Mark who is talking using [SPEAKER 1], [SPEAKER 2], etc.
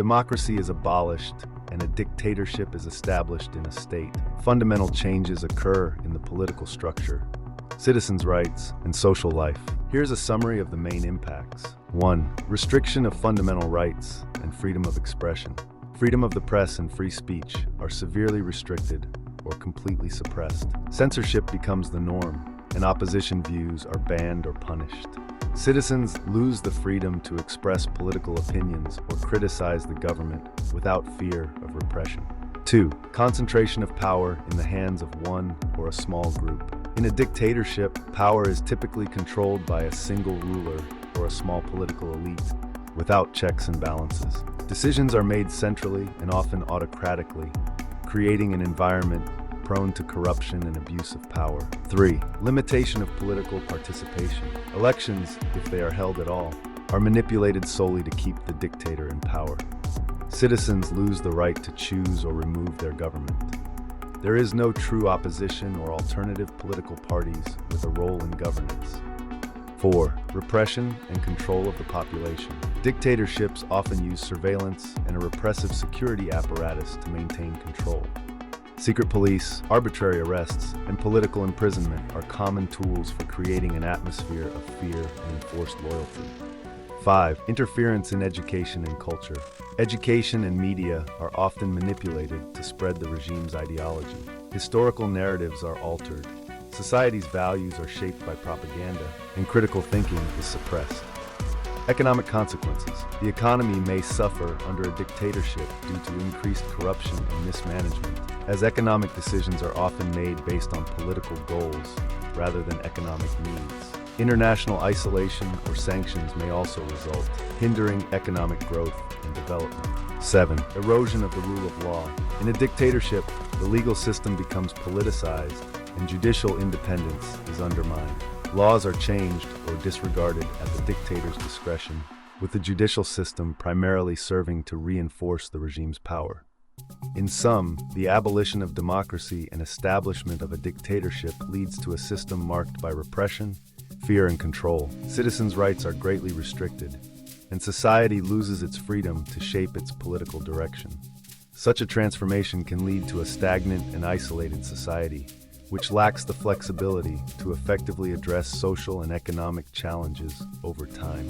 [SPEAKER 1] democracy is abolished and a dictatorship is established in a state, fundamental changes occur in the political structure, citizens' rights, and social life. Here's a summary of the main impacts. 1. Restriction of fundamental rights and freedom of expression. Freedom of the press and free speech are severely restricted or completely suppressed. Censorship becomes the norm, and opposition views are banned or punished. Citizens lose the freedom to express political opinions or criticize the government without fear of repression. 2. Concentration of power in the hands of one or a small group. In a dictatorship, power is typically controlled by a single ruler or a small political elite, without checks and balances. Decisions are made centrally and often autocratically, creating an environment prone to corruption and abuse of power. 3. Limitation of political participation. Elections, if they are held at all, are manipulated solely to keep the dictator in power. Citizens lose the right to choose or remove their government. There is no true opposition or alternative political parties with a role in governance. 4. Repression and control of the population. Dictatorships often use surveillance and a repressive security apparatus to maintain control. Secret police, arbitrary arrests, and political imprisonment are common tools for creating an atmosphere of fear and enforced loyalty. 5. Interference in education and culture. Education and media are often manipulated to spread the regime's ideology. Historical narratives are altered. Society's values are shaped by propaganda, and critical thinking is suppressed. Economic consequences. The economy may suffer under a dictatorship due to increased corruption and mismanagement, as economic decisions are often made based on political goals rather than economic needs. International isolation or sanctions may also result, hindering economic growth and development. 7. Erosion of the rule of law. In a dictatorship, the legal system becomes politicized and judicial independence is undermined. Laws are changed or disregarded at the dictator's discretion, with the judicial system primarily serving to reinforce the regime's power. In sum, the abolition of democracy and establishment of a dictatorship leads to a system marked by repression, fear, and control. Citizens' rights are greatly restricted, and society loses its freedom to shape its political direction. Such a transformation can lead to a stagnant and isolated society, which lacks the flexibility to effectively address social and economic challenges over time.